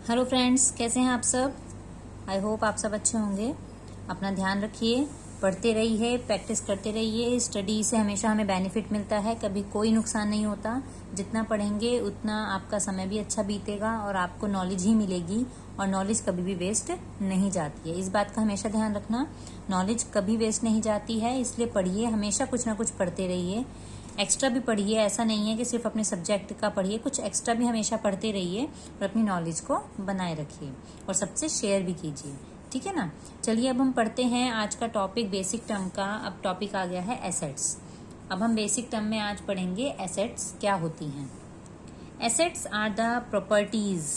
Hello friends, कैसे हैं आप सब। आई होप आप सब अच्छे होंगे। अपना ध्यान रखिए, पढ़ते रहिए, प्रैक्टिस करते रहिए। स्टडी से हमेशा हमें बेनिफिट मिलता है, कभी कोई नुकसान नहीं होता। जितना पढ़ेंगे उतना आपका समय भी अच्छा बीतेगा और आपको नॉलेज ही मिलेगी, और नॉलेज कभी भी वेस्ट नहीं जाती है। इस बात का हमेशा ध्यान रखना, नॉलेज कभी वेस्ट नहीं जाती है। इसलिए पढ़िए, हमेशा कुछ ना कुछ पढ़ते रहिए। एक्स्ट्रा भी पढ़िए, ऐसा नहीं है कि सिर्फ अपने सब्जेक्ट का पढ़िए, कुछ एक्स्ट्रा भी हमेशा पढ़ते रहिए और अपनी नॉलेज को बनाए रखिए और सबसे शेयर भी कीजिए। ठीक है ना। चलिए अब हम पढ़ते हैं आज का टॉपिक बेसिक टर्म का। अब टॉपिक आ गया है एसेट्स। अब हम बेसिक टर्म में आज पढ़ेंगे एसेट्स क्या होती हैं। Assets are the properties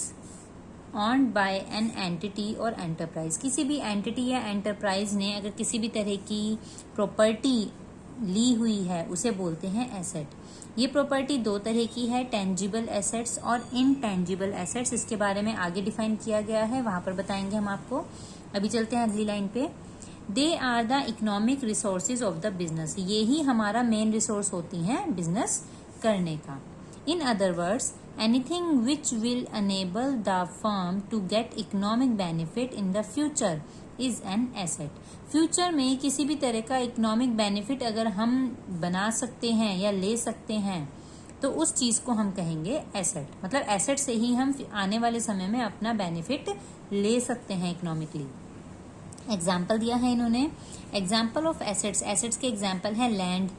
owned by an entity और एंटरप्राइज। किसी भी एंटिटी या एंटरप्राइज ने अगर किसी भी तरह की प्रॉपर्टी ली हुई है उसे बोलते हैं एसेट। ये प्रॉपर्टी दो तरह की है, टेंजिबल एसेट्स और इनटेंजिबल एसेट्स। इसके बारे में आगे डिफाइन किया गया है, वहां पर बताएंगे हम आपको। अभी चलते हैं अगली लाइन पे। They are the economic resources of the business. ये ही हमारा मेन रिसोर्स होती हैं बिजनेस करने का। इन other words, anything which will enable the firm to get economic benefit in the future is an asset। Future में किसी भी तरह का इकोनॉमिक बेनिफिट अगर हम बना सकते हैं या ले सकते हैं तो उस चीज को हम कहेंगे एसेट। मतलब एसेट से ही हम आने वाले समय में अपना बेनिफिट ले सकते हैं इकोनॉमिकली। एग्जाम्पल दिया है इन्होंने। एग्जाम्पल ऑफ एसेट्स, एसेट्स के एग्जाम्पल है land,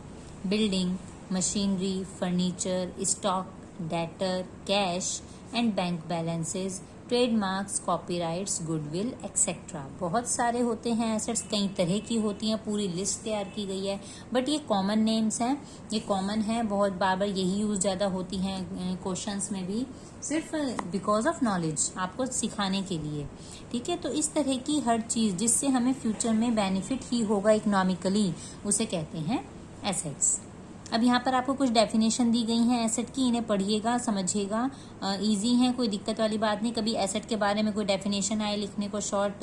building, machinery, furniture, stock, debtor, cash and bank balances, trademarks, copyrights, goodwill etcetera. बहुत सारे होते हैं एसेट्स, कई तरह की होती हैं, पूरी लिस्ट तैयार की गई है। बट ये कॉमन नेम्स हैं, ये कॉमन है, बहुत बार बार यही यूज ज्यादा होती हैं क्वेश्चंस में भी, सिर्फ बिकॉज ऑफ नॉलेज, आपको सिखाने के लिए। ठीक है, तो इस तरह की हर चीज जिससे हमें फ्यूचर में बेनिफिट ही होगा इकोनॉमिकली, उसे कहते हैं एसेट्स। अब यहाँ पर आपको कुछ डेफिनेशन दी गई हैं एसेट की, इन्हें पढ़िएगा, समझिएगा। इजी है, कोई दिक्कत वाली बात नहीं। कभी एसेट के बारे में कोई डेफिनेशन आए लिखने को शॉर्ट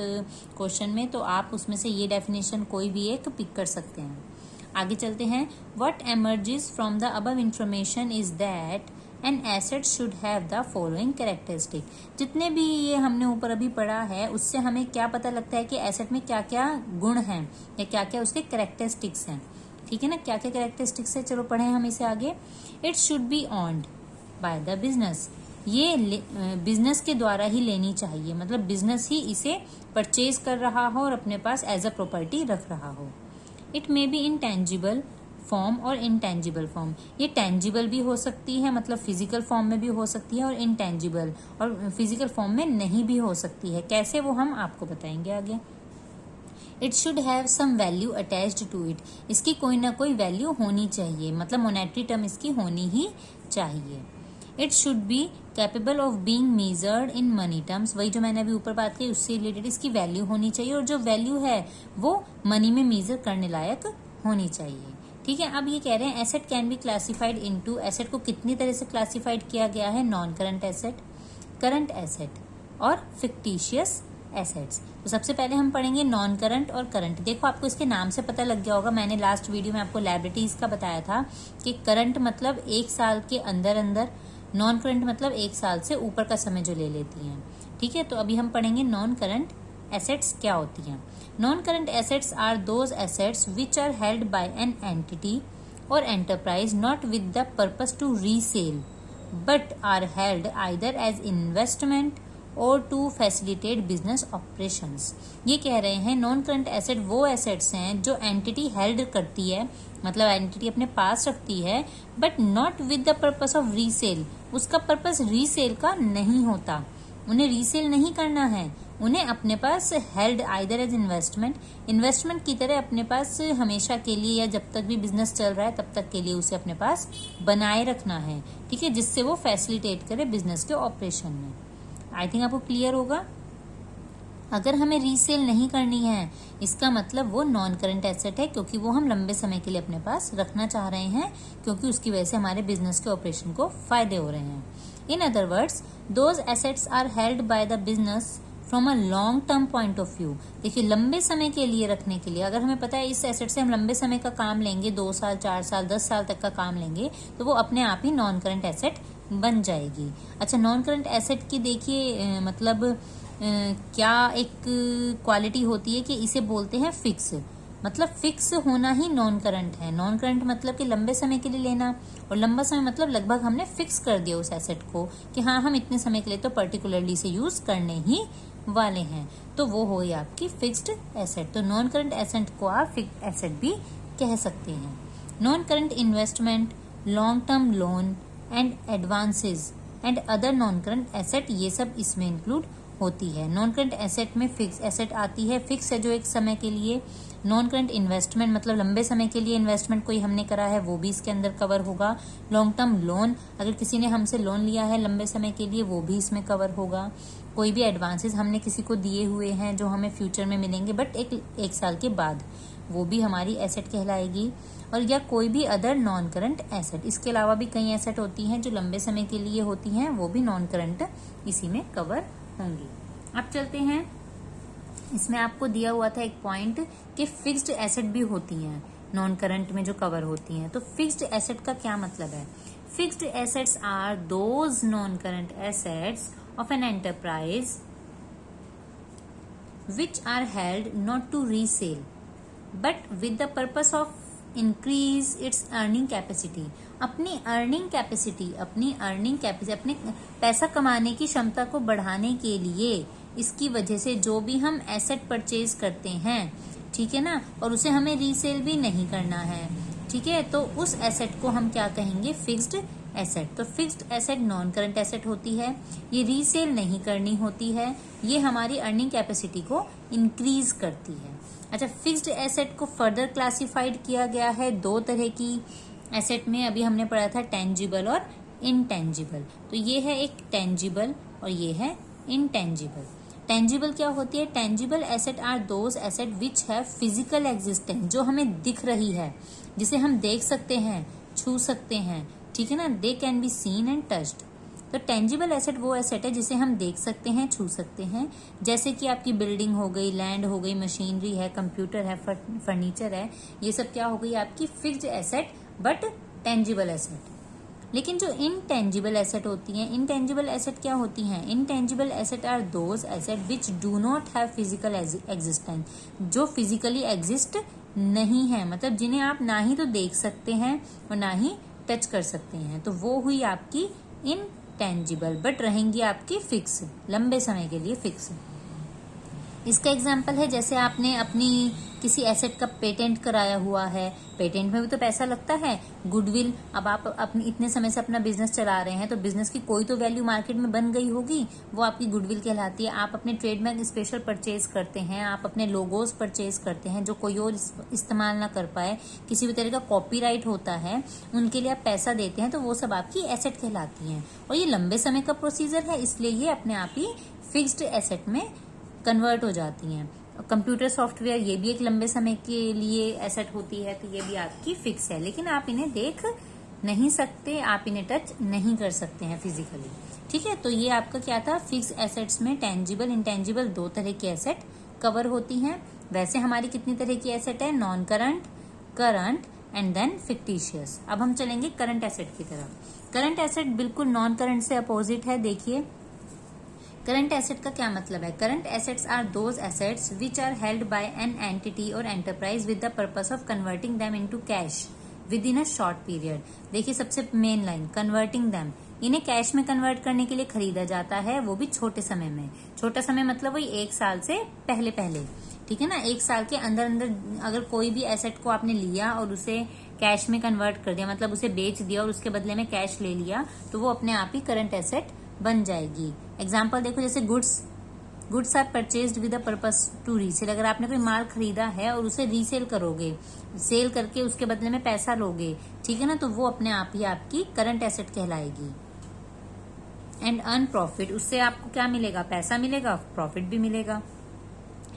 क्वेश्चन में, तो आप उसमें से ये डेफिनेशन कोई भी एक पिक कर सकते हैं। आगे चलते हैं। What emerges from the above information is that an asset should have the following characteristic. जितने भी ये हमने ऊपर अभी पढ़ा है उससे हमें क्या पता लगता है कि एसेट में क्या क्या गुण हैं या क्या क्या उसके कैरेक्टरिस्टिक्स हैं। ठीक है ना, क्या क्या कैरेक्टरिस्टिक्स है, चलो पढ़े हम इसे आगे। It should be owned bye the business. ये बिजनेस के द्वारा ही लेनी चाहिए, मतलब बिजनेस ही इसे परचेज कर रहा हो और अपने पास एज अ प्रॉपर्टी रख रहा हो। It may be in tangible form और इनटेंजिबल फॉर्म। ये टेंजिबल भी हो सकती है, मतलब फिजिकल फॉर्म में भी हो सकती है, और इनटेंजिबल और फिजिकल फॉर्म में नहीं भी हो सकती है। कैसे, वो हम आपको बताएंगे आगे। It should have some value attached to it. इसकी कोई ना कोई वैल्यू होनी चाहिए, मतलब मोनेटरी टर्म इसकी होनी ही चाहिए। It should be capable of being measured in money terms. वही जो मैंने अभी ऊपर बात की उससे रिलेटेड इसकी वैल्यू होनी चाहिए, और जो वैल्यू है वो मनी में मेजर करने लायक होनी चाहिए। ठीक है, अब ये कह रहे हैं asset can be classified into. Asset को कितनी तरह से क्लासिफाइड किया गया है, non current asset, current asset और फिक्टिशियस एसेट्स। तो सबसे पहले हम पढ़ेंगे नॉन करंट और करंट। देखो, आपको इसके नाम से पता लग गया होगा, मैंने लास्ट वीडियो में आपको लायबिलिटीज का बताया था कि करंट मतलब 1 साल के अंदर अंदर, नॉन करंट मतलब 1 साल से ऊपर का समय जो ले लेती हैं। ठीक है, तो अभी हम पढ़ेंगे नॉन करंट एसेट्स क्या होती हैं। Non current assets are those assets which are held by an entity और enterprise not with the purpose to resale but are held either as investment और टू फैसिलिटेट बिजनेस ऑपरेशंस। ये कह रहे हैं non current asset वो assets हैं जो entity held करती है, मतलब एंटिटी अपने पास रखती है, but not with the purpose of resale. उसका पर्पस रीसेल का नहीं होता, उन्हें रीसेल नहीं करना है, उन्हें अपने पास held either as investment, investment की तरह अपने पास हमेशा के लिए या जब तक भी बिजनेस चल रहा है तब तक के लिए उसे अपने पास बनाए रखना है। ठीक है, जिससे वो फैसिलिटेट करे बिजनेस के ऑपरेशन में। आई थिंक आपको क्लियर होगा। अगर हमें रीसेल नहीं करनी है, इसका मतलब वो नॉन करंट एसेट है, क्योंकि वो हम लंबे समय के लिए अपने पास रखना चाह रहे हैं, क्योंकि उसकी वजह से हमारे बिजनेस के ऑपरेशन को फायदे हो रहे हैं। In other words, those assets are held by the business from a long term point of view. देखिए, लंबे समय के लिए रखने के लिए, अगर हमें पता है इस एसेट से हम लंबे समय का काम लेंगे, 2 साल, 4 साल, 10 साल तक का काम लेंगे, तो वो अपने आप ही नॉन करंट एसेट बन जाएगी। अच्छा, नॉन करंट एसेट की देखिए मतलब क्या एक क्वालिटी होती है कि इसे बोलते हैं फिक्स, मतलब फिक्स होना ही नॉन करंट है। नॉन करंट मतलब कि लंबे समय के लिए लेना, और लंबा समय मतलब लगभग हमने फिक्स कर दिया उस एसेट को कि हाँ हम इतने समय के लिए तो पर्टिकुलरली से यूज करने ही वाले हैं, तो वो हो आपकी फिक्स्ड एसेट। तो नॉन करंट एसेट को आप फिक्स्ड एसेट भी कह सकते हैं। Non current investment, long term loan and advances and other non current asset, ये सब इसमें इंक्लूड होती है। नॉन करंट एसेट में फिक्स एसेट आती है, फिक्स है जो एक समय के लिए। नॉन करंट इन्वेस्टमेंट मतलब लंबे समय के लिए इन्वेस्टमेंट कोई हमने करा है वो भी इसके अंदर कवर होगा। लॉन्ग टर्म लोन, अगर किसी ने हमसे लोन लिया है लंबे समय के लिए वो भी इसमें कवर होगा। कोई भी एडवांसेस हमने किसी को दिए हुए हैं जो हमें फ्यूचर में मिलेंगे बट एक साल के बाद, वो भी हमारी एसेट कहलाएगी। और या कोई भी अदर नॉन करंट एसेट, इसके अलावा भी कई एसेट होती हैं जो लंबे समय के लिए होती हैं, वो भी नॉन करंट इसी में कवर होंगी। अब चलते हैं, इसमें आपको दिया हुआ था एक पॉइंट कि फिक्स्ड एसेट भी होती हैं नॉन करंट में जो कवर होती हैं। तो फिक्स्ड एसेट का क्या मतलब है? Fixed assets are those non current assets of an enterprise which are held not to resale but with the purpose of increase its earning capacity। अपनी अर्निंग कैपेसिटी अपने पैसा कमाने की क्षमता को बढ़ाने के लिए इसकी वजह से जो भी हम एसेट परचेज करते हैं, ठीक है ना, और उसे हमें रीसेल भी नहीं करना है, ठीक है, तो उस एसेट को हम क्या कहेंगे? Fixed asset. तो fixed asset non current asset होती है, ये रीसेल नहीं करनी होती है, ये हमारी अर्निंग कैपेसिटी को इंक्रीज करती है। अच्छा, फिक्स्ड एसेट को फर्दर क्लासिफाइड किया गया है दो तरह की एसेट में। अभी हमने पढ़ा था टेंजिबल और इनटेंजिबल। तो ये है एक टेंजिबल और ये है इनटेंजिबल। टेंजिबल क्या होती है? Tangible asset are those asset which have physical existence, जो हमें दिख रही है, जिसे हम देख सकते हैं, छू सकते हैं, ठीक है ना, they can be seen and touched. तो टेंजिबल एसेट वो एसेट है जिसे हम देख सकते हैं, छू सकते हैं, जैसे कि आपकी बिल्डिंग हो गई, लैंड हो गई, मशीनरी है, कंप्यूटर है, फर्नीचर है, ये सब क्या हो गई? आपकी fixed asset but tangible asset. लेकिन जो इनटेंजिबल एसेट होती हैं, इनटेंजिबल एसेट क्या होती हैं? Intangible asset are those asset which do not have physical existence, जो फिजिकली एग्जिस्ट नहीं है, मतलब जिन्हें आप ना ही तो देख सकते हैं और ना ही टच कर सकते हैं, तो वो हुई आपकी इनटेंजिबल, बट रहेंगी आपकी फिक्स, लंबे समय के लिए फिक्स। इसका एग्जाम्पल है जैसे आपने अपनी किसी एसेट का पेटेंट कराया हुआ है, पेटेंट में भी तो पैसा लगता है। गुडविल, अब आप अपनी इतने समय से अपना बिजनेस चला रहे हैं तो बिजनेस की कोई तो वैल्यू मार्केट में बन गई होगी, वो आपकी गुडविल कहलाती है। आप अपने ट्रेडमार्क स्पेशल परचेज करते हैं, आप अपने लोगोज परचेज करते हैं जो कोई और इस्तेमाल ना कर पाए, किसी भी तरह का कॉपीराइट होता है, उनके लिए आप पैसा देते हैं, तो वो सब आपकी एसेट कहलाती हैं। और ये लंबे समय का प्रोसीजर है, इसलिए ये अपने आप ही फिक्स्ड एसेट में कन्वर्ट हो जाती हैं। कंप्यूटर सॉफ्टवेयर, ये भी एक लंबे समय के लिए एसेट होती है, तो ये भी आपकी फिक्स है, लेकिन आप इन्हें देख नहीं सकते, आप इन्हें टच नहीं कर सकते हैं फिजिकली, ठीक है। तो ये आपका क्या था? फिक्स एसेट्स में टेंजिबल, इंटेंजिबल दो तरह की एसेट कवर होती हैं। वैसे हमारी कितनी तरह की एसेट है? Non current, current and then fictitious. अब हम चलेंगे करंट एसेट की तरफ। करंट एसेट बिल्कुल नॉन करंट से अपोजिट है। देखिए करंट एसेट का क्या मतलब है? Current assets are those assets which are held by an entity और enterprise with the purpose of converting them into cash within a short period. देखिए सबसे मेन लाइन, कन्वर्टिंग देम, इन्हें cash में convert करने के लिए खरीदा जाता है, वो भी छोटे समय में। छोटा समय मतलब वही 1 साल से पहले, ठीक है ना। 1 साल के अंदर अगर कोई भी एसेट को आपने लिया और उसे कैश में कन्वर्ट कर दिया, मतलब उसे बेच दिया और उसके बदले में कैश ले लिया, तो वो अपने आप ही करंट एसेट बन जाएगी। एग्जाम्पल देखो, जैसे goods are purchased with the purpose to resale. अगर आपने कोई माल खरीदा है और उसे रीसेल करोगे, सेल करके उसके बदले में पैसा लोगे, ठीक है ना, तो वो अपने आप ही आपकी करंट एसेट कहलाएगी। एंड अर्न प्रॉफिट, उससे आपको क्या मिलेगा? पैसा मिलेगा, प्रॉफिट भी मिलेगा।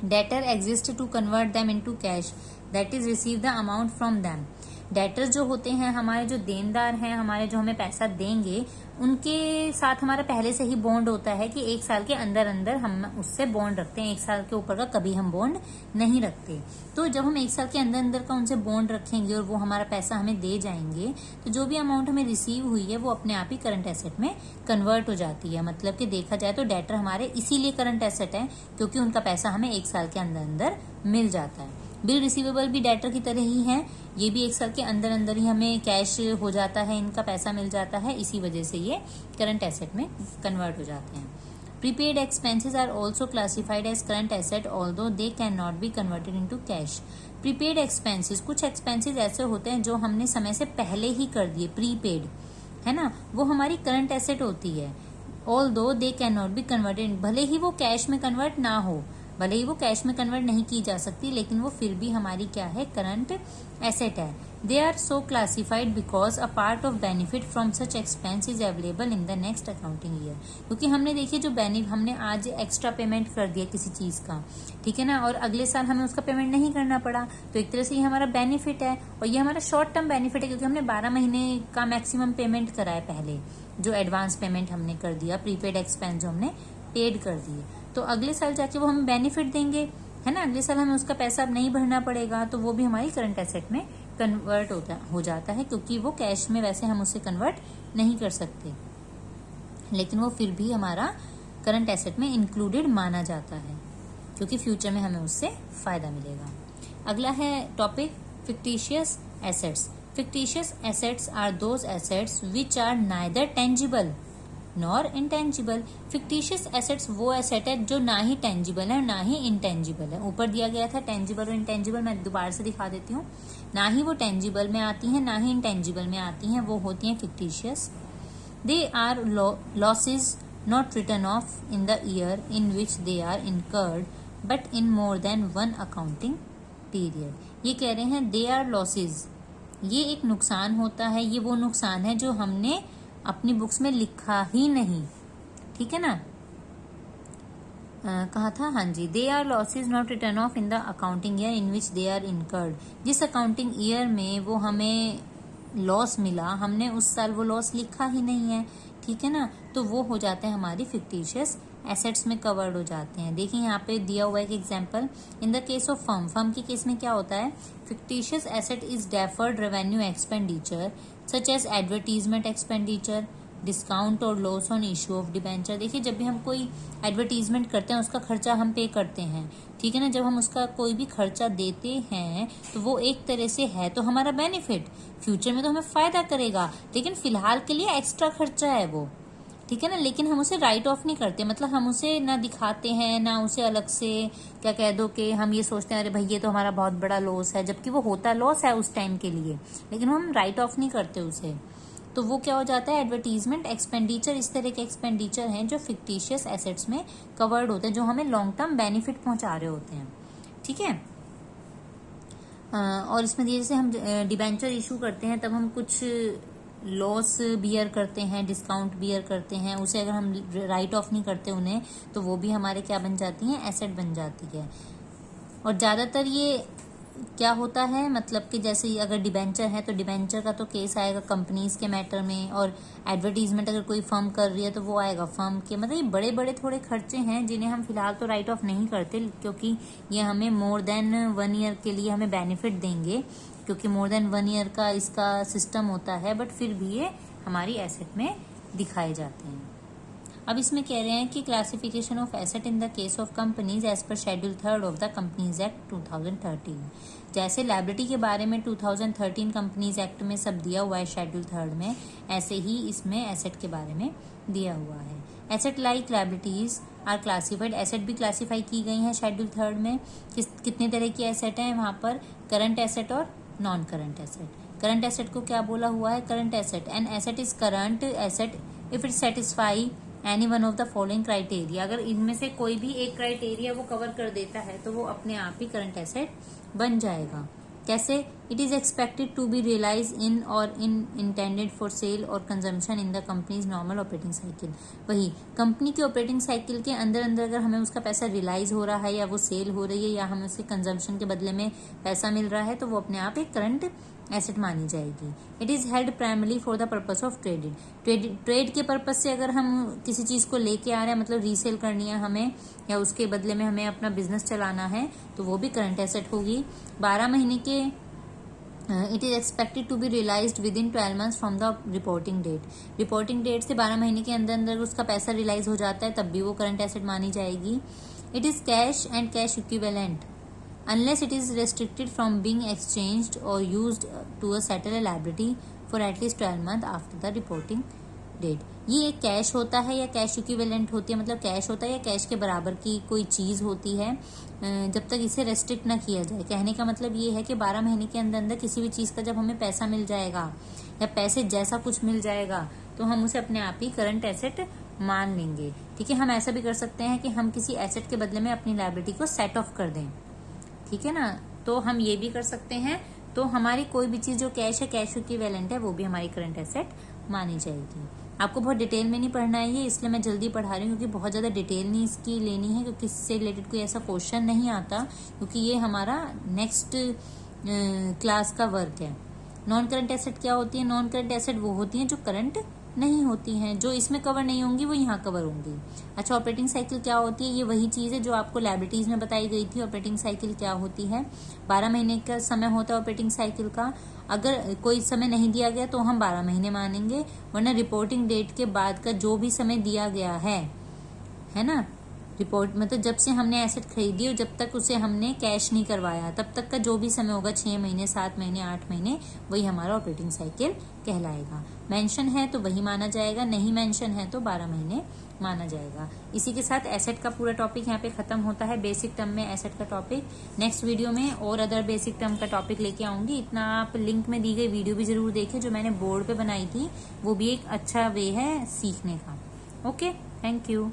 Debtor exist to convert them into cash that is receive the amount from them. Debtors जो होते हैं, हमारे जो देनदार हैं, हमारे जो हमें पैसा देंगे, उनके साथ हमारा पहले से ही बॉन्ड होता है कि 1 साल के अंदर अंदर हम उससे बॉन्ड रखते हैं। 1 साल के ऊपर का कभी हम बॉन्ड नहीं रखते। तो जब हम 1 साल के अंदर अंदर का उनसे बॉन्ड रखेंगे और वो हमारा पैसा हमें दे जाएंगे, तो जो भी अमाउंट हमें रिसीव हुई है वो अपने आप ही करंट एसेट में कन्वर्ट हो जाती है। मतलब कि देखा जाए तो डेटर हमारे इसीलिए करंट एसेट है क्योंकि उनका पैसा हमें 1 साल के अंदर अंदर मिल जाता है। बिल रिसीवेबल भी डेटर की तरह ही है, ये भी 1 साल के अंदर अंदर ही हमें कैश हो जाता है, इनका पैसा मिल जाता है, इसी वजह से ये करंट एसेट में कन्वर्ट हो जाते हैं। Prepaid expenses are also classified as current asset although they can not be converted into cash. Prepaid expenses, कुछ एक्सपेंसेस ऐसे होते हैं जो हमने समय से पहले ही कर दिए, प्रीपेड है ना, वो हमारी करंट एसेट होती है। Although they can not be converted, भले ही वो कैश में कन्वर्ट ना हो, भले ही वो कैश में कन्वर्ट नहीं की जा सकती, लेकिन वो फिर भी हमारी क्या है, करंट एसेट है। They are so classified because a part of benefit from such expense is available in the next accounting year. क्योंकि हमने देखिए जो हमने आज एक्स्ट्रा पेमेंट कर दिया किसी चीज का, ठीक है ना, और अगले साल हमें उसका पेमेंट नहीं करना पड़ा, तो एक तरह से ये हमारा बेनिफिट है, और ये हमारा शॉर्ट टर्म बेनिफिट है क्योंकि हमने 12 महीने का मैक्सिमम पेमेंट करा है पहले, जो एडवांस पेमेंट हमने कर दिया, प्रीपेड एक्सपेंस जो हमने पेड कर दिए, तो अगले साल जाके वो हमें बेनिफिट देंगे, है ना, अगले साल हमें उसका पैसा नहीं भरना पड़ेगा, तो वो भी हमारी करंट एसेट में कन्वर्ट हो जाता है क्योंकि वो कैश में वैसे हम उससे कन्वर्ट नहीं कर सकते, लेकिन वो फिर भी हमारा करंट एसेट में इंक्लूडेड माना जाता है क्योंकि फ्यूचर में हमें उससे फायदा मिलेगा। अगला है topic fictitious assets. Fictitious assets are those assets which are neither tangible nor intangible. Fictitious assets वो एसेट है जो ना ही टेंजिबल है ना ही इंटेंजिबल है। ऊपर दिया गया था टेंजिबल और इंटेंजिबल, मैं दोबारा से दिखा देती हूँ। ना ही वो टेंजिबल में आती हैं ना ही इंटेंजिबल में आती हैं, वो होती हैं fictitious. They are losses not return of in the year in which they are incurred but in more than one accounting period. ये कह रहे हैं दे आर लॉसेज, ये एक नुकसान होता है, ये वो नुकसान है जो हमने अपनी बुक्स में लिखा ही नहीं, ठीक है ना, कहा था, हाँ जी, they are losses not return of in the accounting year in which they are incurred. जिस अकाउंटिंग ईयर में वो हमें लॉस मिला, हमने उस साल वो लॉस लिखा ही नहीं है, ठीक है ना, तो वो हो जाते हैं हमारी फिक्टिशियस एसेट्स में कवर्ड हो जाते हैं। देखिए यहाँ पे दिया हुआ एक example, in the case of firm के केस में क्या होता है, fictitious asset is deferred revenue expenditure such as advertisement expenditure, discount और loss on issue of debenture. देखिए जब भी हम कोई एडवर्टीजमेंट करते हैं उसका खर्चा हम पे करते हैं, ठीक है ना, जब हम उसका कोई भी खर्चा देते हैं तो वो एक तरह से है तो हमारा बेनिफिट, फ्यूचर में तो हमें फायदा करेगा, लेकिन फिलहाल के लिए एक्स्ट्रा खर्चा है वो, ठीक है ना, लेकिन हम उसे राइट ऑफ नहीं करते, मतलब हम उसे ना दिखाते हैं ना उसे अलग से क्या कह दो कि हम ये सोचते हैं अरे भाई ये तो हमारा बहुत बड़ा लॉस है, जबकि वो होता लॉस है उस टाइम के लिए, लेकिन हम राइट ऑफ नहीं करते उसे, तो वो क्या हो जाता है, एडवर्टीजमेंट एक्सपेंडिचर। इस तरह के एक्सपेंडिचर हैं जो फिक्टिशियस एसेट्स में कवर्ड होते हैं, जो हमें लॉन्ग टर्म बेनिफिट पहुंचा रहे होते हैं, ठीक है। और इसमें जैसे हम डिबेंचर इशू करते हैं तब हम कुछ लॉस बियर करते हैं, डिस्काउंट बियर करते हैं, उसे अगर हम राइट ऑफ नहीं करते उन्हें तो वो भी हमारे क्या बन जाती हैं, एसेट बन जाती है। और ज़्यादातर ये क्या होता है, मतलब कि जैसे अगर डिबेंचर है तो डिबेंचर का तो केस आएगा कंपनीज के मैटर में, और एडवर्टीजमेंट अगर कोई फर्म कर रही है तो वो आएगा फर्म के, मतलब ये बड़े बड़े थोड़े खर्चे हैं जिन्हें हम फिलहाल तो राइट ऑफ नहीं करते क्योंकि ये हमें मोर देन 1 ईयर के लिए हमें बेनिफिट देंगे, क्योंकि मोर देन 1 ईयर का इसका सिस्टम होता है, बट फिर भी ये हमारी एसेट में दिखाए जाते हैं। अब इसमें कह रहे हैं कि classification of asset in the case of companies as per schedule 3 of the companies act 2013। जैसे लायबिलिटी के बारे में 2013 कंपनीज एक्ट में सब दिया हुआ है शेड्यूल 3 में, ऐसे ही इसमें एसेट के बारे में दिया हुआ है। Asset like liabilities are classified, asset भी क्लासिफाई की गई हैं शेड्यूल 3 में। कितने तरह की एसेट हैं वहां पर, करंट एसेट और non current asset. Current asset को क्या बोला हुआ है, current asset, an asset is current asset if it satisfy any one of the following criteria. अगर इनमें से कोई भी एक क्राइटेरिया वो कवर कर देता है तो वो अपने आप ही करंट एसेट बन जाएगा। कैसे, it is expected to be realise in और इन इंटेंडेड फॉर सेल और consumption in the company's normal operating cycle. वही कंपनी की ऑपरेटिंग साइकिल के अंदर अंदर अगर हमें उसका पैसा रियलाइज हो रहा है या वो सेल हो रही है या हमें उसके कंजम्पशन के बदले में पैसा मिल रहा है तो वो अपने आप एक करंट एसेट मानी जाएगी। It is held primarily for the purpose of trade के पर्पस से अगर हम किसी चीज को लेके आ रहे हैं, मतलब रीसेल करनी है हमें या उसके बदले में हमें अपना बिजनेस चलाना है, तो वो भी करंट एसेट होगी। 12 महीने के it is expected to be realised within 12 months from the reporting date. Reporting date से 12 महीने के अंदर अंदर उसका पैसा रियलाइज हो जाता है, तब भी वो करंट एसेट मानी जाएगी। It is cash and cash equivalent unless it is restricted from being exchanged or used to settle a liability for at least 12 months after the reporting date। ये एक कैश होता है या कैश इक्विवेलेंट होती है, मतलब कैश होता है या कैश के बराबर की कोई चीज होती है, जब तक इसे रेस्ट्रिक्ट ना किया जाए। कहने का मतलब ये है कि 12 महीने के अंदर अंदर किसी भी चीज का जब हमें पैसा मिल जाएगा या पैसे जैसा कुछ मिल जाएगा तो हम उसे अपने आप ही करंट एसेट मान लेंगे। ठीक है, हम ऐसा भी कर सकते हैं कि हम किसी एसेट के बदले में अपनी लायबिलिटी को सेट ऑफ कर दें। ठीक है ना, तो हम ये भी कर सकते हैं। तो हमारी कोई भी चीज जो कैश है, कैश इक्विवेलेंट है, वो भी हमारी करंट एसेट मानी जाएगी। आपको बहुत डिटेल में नहीं पढ़ना है ये, इसलिए मैं जल्दी पढ़ा रही हूँ क्योंकि बहुत ज्यादा डिटेल नहीं इसकी लेनी है, क्योंकि इससे रिलेटेड कोई ऐसा क्वेश्चन नहीं आता, क्योंकि ये हमारा नेक्स्ट क्लास का वर्क है। नॉन करंट एसेट क्या होती है? नॉन करंट एसेट वो होती है जो करंट नहीं होती हैं, जो इसमें कवर नहीं होंगी वो यहाँ कवर होंगी। अच्छा, ऑपरेटिंग साइकिल क्या होती है? ये वही चीज है जो आपको लायबिलिटीज में बताई गई थी। ऑपरेटिंग साइकिल क्या होती है? 12 महीने का समय होता है ऑपरेटिंग साइकिल का। अगर कोई समय नहीं दिया गया तो हम 12 महीने मानेंगे, वरना रिपोर्टिंग डेट के बाद का जो भी समय दिया गया है ना, रिपोर्ट मतलब जब से हमने एसेट खरीदी और जब तक उसे हमने कैश नहीं करवाया तब तक का जो भी समय होगा, 6 महीने, 7 महीने, 8 महीने, वही हमारा ऑपरेटिंग साइकिल कहलाएगा। मेंशन है तो वही माना जाएगा, नहीं मेंशन है तो 12 महीने माना जाएगा। इसी के साथ एसेट का पूरा टॉपिक यहाँ पे खत्म होता है, बेसिक टर्म में एसेट का टॉपिक। नेक्स्ट वीडियो में और अदर बेसिक टर्म का टॉपिक लेके आऊंगी। इतना आप लिंक में दी गई वीडियो भी जरूर देखें जो मैंने बोर्ड पे बनाई थी, वो भी एक अच्छा वे है सीखने का। Okay, thank you.